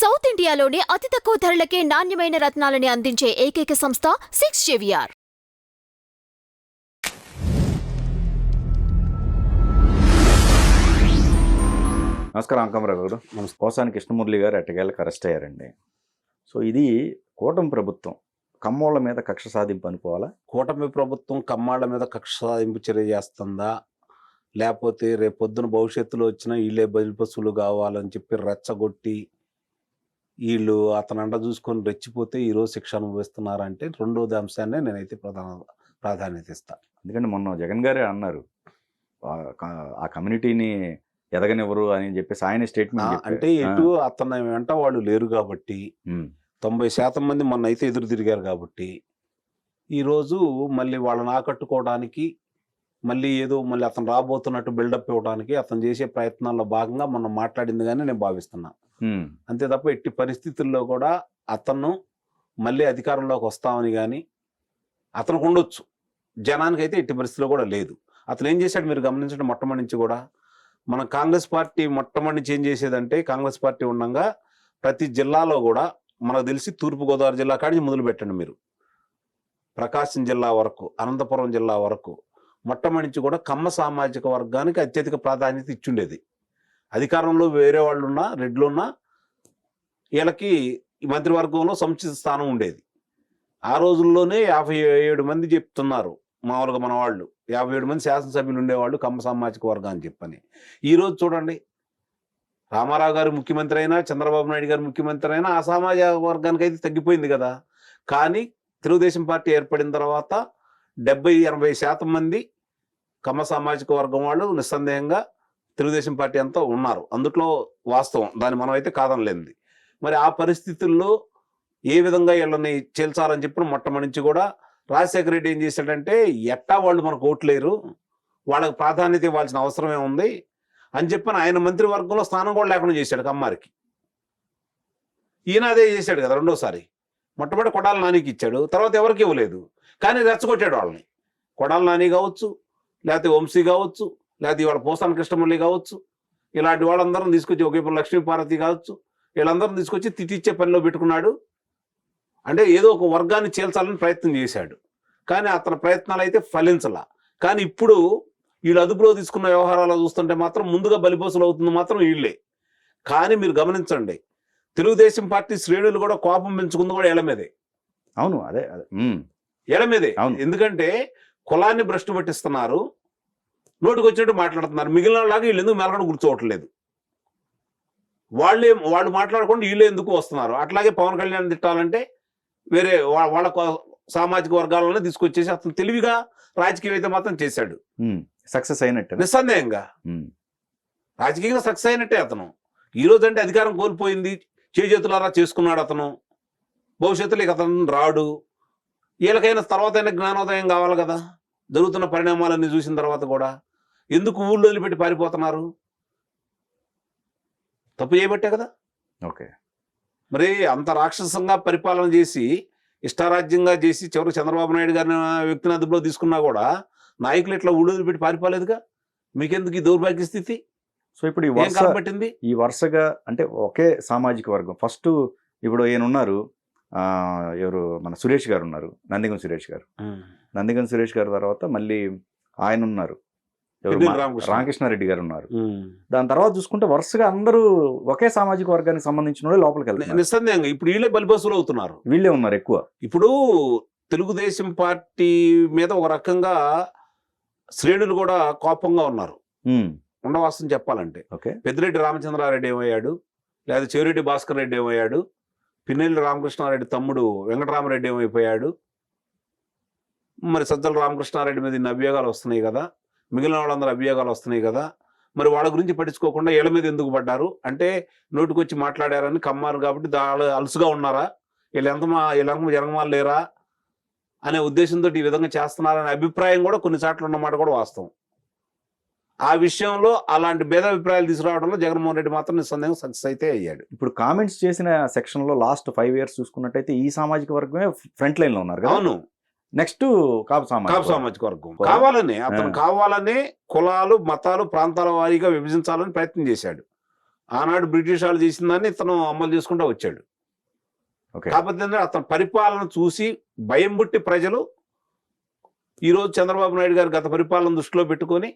South ఇండియాలోనే అతి తక్కువ ధరలకే నాణ్యమైన రత్నాలని అందించే ఏకైక సంస్థ 6JVR. నమస్కారం అంకమరావు గారు. పోసాని కృష్ణమురళి గారు ఎట్టకేళ్ళకి అరెస్ట్ అయ్యారండి. సో ఇది కూటమి ప్రభుత్వం కమ్మోళ్ళ మీద కక్ష సాధింపు అనుకోవాలా? కూటమి ప్రభుత్వం కమ్మాళ్ళ మీద కక్ష సాధింపు చర్య చేస్తుందా, లేకపోతే రేపు పొద్దున భవిష్యత్తులో వచ్చిన వీళ్ళే బలిపశువులు కావాలని చెప్పి రెచ్చగొట్టి వీళ్ళు అతను అండ చూసుకొని రెచ్చిపోతే ఈరోజు శిక్ష అనుభవిస్తున్నారంటే రెండోది అంశాన్ని నేనైతే ప్రాధాన్యత ఇస్తాను. ఎందుకంటే మొన్న జగన్ గారే అన్నారు ఆ కమ్యూనిటీని ఎదగనివ్వరు అని చెప్పేసి ఆయన స్టేట్మెంట్. అంటే ఎటు అతను వెంట వాళ్ళు లేరు కాబట్టి 90% మంది మొన్న అయితే ఎదురు తిరిగారు కాబట్టి ఈరోజు మళ్ళీ వాళ్ళని ఆకట్టుకోవడానికి మళ్ళీ ఏదో మళ్ళీ అతను రాబోతున్నట్టు బిల్డప్ ఇవ్వడానికి అతను చేసే ప్రయత్నాల్లో భాగంగా మనం మాట్లాడింది కానీ నేను భావిస్తున్నా. అంతే తప్ప ఎట్టి పరిస్థితుల్లో కూడా అతను మళ్ళీ అధికారంలోకి వస్తామని కానీ అతనికి ఉండొచ్చు, జనానికి అయితే ఎట్టి పరిస్థితుల్లో కూడా లేదు. అతను ఏం చేశాడు మీరు గమనించండి. మొట్టమొదటి నుంచి కూడా మన కాంగ్రెస్ పార్టీ మొట్టమొదటి నుంచి ఏం చేసేదంటే, కాంగ్రెస్ పార్టీ ఉండగా ప్రతి జిల్లాలో కూడా మనకు తెలిసి తూర్పుగోదావరి జిల్లా కాడి మొదలు పెట్టండి మీరు, ప్రకాశం జిల్లా వరకు, అనంతపురం జిల్లా వరకు మొట్టమొదటి నుంచి కూడా కమ్మ సామాజిక వర్గానికి అత్యధిక ప్రాధాన్యత ఇచ్చుండేది. అధికారంలో వేరే వాళ్ళు ఉన్నా, రెడ్లు ఉన్నా, వీళ్ళకి మంత్రివర్గంలో సముచిత స్థానం ఉండేది. ఆ రోజుల్లోనే 57 మంది చెప్తున్నారు మామూలుగా మన వాళ్ళు, 57 మంది శాసనసభ్యులు ఉండేవాళ్ళు కమ్మ సామాజిక వర్గం అని చెప్పని. ఈరోజు చూడండి, రామారావు గారు ముఖ్యమంత్రి అయినా, చంద్రబాబు నాయుడు గారు ముఖ్యమంత్రి అయినా ఆ సామాజిక వర్గానికి అయితే తగ్గిపోయింది కదా. కానీ తెలుగుదేశం పార్టీ ఏర్పడిన తర్వాత 70-80% మంది కమ్మ సామాజిక వర్గం వాళ్ళు నిస్సందేహంగా తెలుగుదేశం పార్టీ అంతా ఉన్నారు. అందుట్లో వాస్తవం, దాన్ని మనం అయితే కాదనలేంది. మరి ఆ పరిస్థితుల్లో ఏ విధంగా వీళ్ళని చేల్చాలని చెప్పిన మొట్టమొదటి నుంచి కూడా రాజశేఖర రెడ్డి ఏం చేశాడంటే, ఎట్టా వాళ్ళు మనకు ఓట్లేరు, వాళ్ళకి ప్రాధాన్యత ఇవ్వాల్సిన అవసరమే ఉంది అని చెప్పని ఆయన మంత్రివర్గంలో స్థానం కూడా లేకుండా చేశాడు కమ్మారికి. ఈయన అదే చేశాడు కదా రెండోసారి. మొట్టమొదటి కొడాల నానికి ఇచ్చాడు, తర్వాత ఎవరికి ఇవ్వలేదు. కానీ రెచ్చగొట్టాడు వాళ్ళని. కొడాల నాని కావచ్చు, లేకపోతే వంశీ కావచ్చు, లేకపోతే ఇవాళ పోసాని కృష్ణమురళి కావచ్చు, ఇలాంటి వాళ్ళందరం తీసుకొచ్చి ఒకవైపు లక్ష్మీపార్వతి కావచ్చు, వీళ్ళందరం తీసుకొచ్చి తిట్టిచ్చే పనిలో పెట్టుకున్నాడు. అంటే ఏదో ఒక వర్గాన్ని చేల్చాలని ప్రయత్నం చేశాడు. కానీ అతని ప్రయత్నాలు అయితే ఫలించలా. కానీ ఇప్పుడు వీళ్ళు అదుపులో తీసుకున్న వ్యవహారాలు చూస్తుంటే మాత్రం ముందుగా బలిపోసులు అవుతుంది మాత్రం వీళ్ళే. కానీ మీరు గమనించండి, తెలుగుదేశం పార్టీ శ్రేణులు కూడా కోపం పెంచుకుంది కూడా వీళ్ళ మీదే. అవును, అదే వీళ్ళ మీదే. ఎందుకంటే కులాన్ని భ్రష్టు పట్టిస్తున్నారు, నోటికి వచ్చినట్టు మాట్లాడుతున్నారు. మిగిలిన లాగా వీళ్ళు ఎందుకు మెలకడ కూర్చోవట్లేదు, వాళ్ళు మాట్లాడకుండా వీళ్ళు ఎందుకు వస్తున్నారు. అట్లాగే పవన్ కళ్యాణ్ తిట్టాలంటే వేరే వాళ్ళ సామాజిక వర్గాలనే తీసుకొచ్చేసి అతను తెలివిగా రాజకీయం అయితే మాత్రం చేశాడు. సక్సెస్ అయినట్టు నిస్సందేహంగా రాజకీయంగా సక్సెస్ అయినట్టే. అతను ఈరోజు అంటే అధికారం కోల్పోయింది, చేతులారా చేసుకున్నాడు అతను. భవిష్యత్తులో అతను రాడు. వీళ్ళకైనా తర్వాత అయినా జ్ఞానోదయం కావాలి కదా, జరుగుతున్న పరిణామాలన్నీ చూసిన తర్వాత కూడా. ఎందుకు ఊళ్ళో వదిలిపెట్టి పారిపోతున్నారు? తప్పు చేయబట్టే కదా. ఓకే, మరి అంత రాక్షసంగా పరిపాలన చేసి ఇష్టారాజ్యంగా చేసి చివరికి చంద్రబాబు నాయుడు గారిని వ్యక్తిని అదుపులో తీసుకున్నా కూడా నాయకులు ఇట్లా ఊళ్ళో వదిలిపెట్టి పారిపోలేదుగా. మీకెందుకు ఈ దౌర్భాగ్య స్థితి? సో ఇప్పుడు కాబట్టింది ఈ వరుసగా అంటే ఒకే సామాజిక వర్గం. ఫస్ట్ ఇప్పుడు ఈయన ఉన్నారు, ఎవరు మన సురేష్ గారు ఉన్నారు, నందిగం సురేష్ గారు. నందిగం సురేష్ గారు తర్వాత మళ్ళీ ఆయన ఉన్నారు, రామకృష్ణారెడ్డి గారు ఉన్నారు. దాని తర్వాత చూసుకుంటే వరుసగా అందరూ ఒకే సామాజిక వర్గానికి సంబంధించిన వాళ్ళు లోపలికి వెళ్తారు. నిస్సందేహంగా ఇప్పుడు వీళ్ళే బలిపశువులు అవుతున్నారు. వీళ్ళే ఉన్నారు ఎక్కువ. ఇప్పుడు తెలుగుదేశం పార్టీ మీద ఒక రకంగా శ్రేణులు కూడా కోపంగా ఉన్నారు, ఉండవాస్తవం చెప్పాలంటే. పెద్దిరెడ్డి రామచంద్రారెడ్డి ఏమయ్యాడు, లేదా చెవిరెడ్డి భాస్కర్ రెడ్డి ఏమయ్యాడు, పిన్నెల్లి రామకృష్ణారెడ్డి తమ్ముడు వెంకటరామరెడ్డి ఏమైపోయాడు. మరి సజ్జల రామకృష్ణారెడ్డి మీద ఇన్ని అభియోగాలు వస్తున్నాయి కదా, మిగిలిన వాళ్ళందరూ అభియోగాలు వస్తున్నాయి కదా. మరి వాళ్ళ గురించి పట్టించుకోకుండా వీళ్ళ మీద ఎందుకు పడ్డారు అంటే, నోటికొచ్చి మాట్లాడారని కమ్మారు కాబట్టి అలుసుగా ఉన్నారా, వీళ్ళంత జనమాలు లేరా అనే ఉద్దేశంతో ఈ విధంగా చేస్తున్నారనే అభిప్రాయం కూడా కొన్నిసార్లు ఉన్నమాట కూడా వాస్తవం. ఆ విషయంలో అలాంటి భేదాభిప్రాయాలు తీసుకురావడంలో జగన్మోహన్ రెడ్డి మాత్రం నిస్సందేహంగా సక్సెస్ అయితే అయ్యాడు. ఇప్పుడు కామెంట్స్ చేసిన సెక్షన్ లో లాస్ట్ 5 years చూసుకున్నట్టయితే ఈ సామాజిక వర్గమే ఫ్రంట్ లైన్ లో ఉన్నారు కదా. అవును, నెక్స్ట్ కాపు సామాజిక వర్గం కావాలని, అతను కావాలనే కులాలు, మతాలు, ప్రాంతాల వారీగా విభజించాలని ప్రయత్నం చేశాడు. ఆనాడు బ్రిటిష్ వాళ్ళు చేసిన దాన్ని ఇతను అమలు చేసుకుంటూ వచ్చాడు. ఓకే. కాకపోతే ఏంటంటే అతని పరిపాలన చూసి భయం పుట్టి ప్రజలు ఈరోజు చంద్రబాబు నాయుడు గారు గత పరిపాలన దృష్టిలో పెట్టుకొని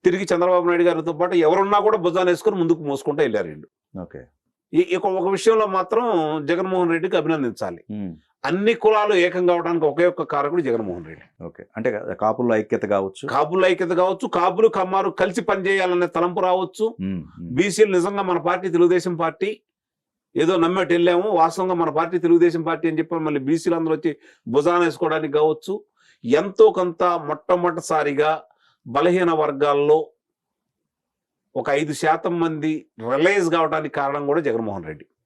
తిరిగి చంద్రబాబు నాయుడు గారితో పాటు ఎవరున్నా కూడా భుజాన్ని వేసుకొని ముందుకు మోసుకుంటూ వెళ్ళారు వీళ్ళు. ఓకే. ఒక విషయంలో మాత్రం జగన్మోహన్ రెడ్డికి అభినందించాలి. అన్ని కులాలు ఏకం కావడానికి ఒకే ఒక్క కారకుడు జగన్మోహన్ రెడ్డి. ఓకే. అంటే కాపుల్లో ఐక్యత కావచ్చు, కాపుల ఐక్యత కావచ్చు, కాపులు కమ్మారు కలిసి పనిచేయాలనే తలంపు రావచ్చు. బీసీలు నిజంగా మన పార్టీ తెలుగుదేశం పార్టీ ఏదో నమ్మేటి వెళ్ళాము, వాస్తవంగా మన పార్టీ తెలుగుదేశం పార్టీ అని చెప్పి మళ్ళీ బీసీలు అందరూ వచ్చి భుజాన వేసుకోవడానికి కావచ్చు. ఎంతో కొంత మొట్టమొదటిసారిగా బలహీన వర్గాల్లో ఒక 5% మంది రిలైజ్ కావడానికి కారణం కూడా జగన్మోహన్ రెడ్డి.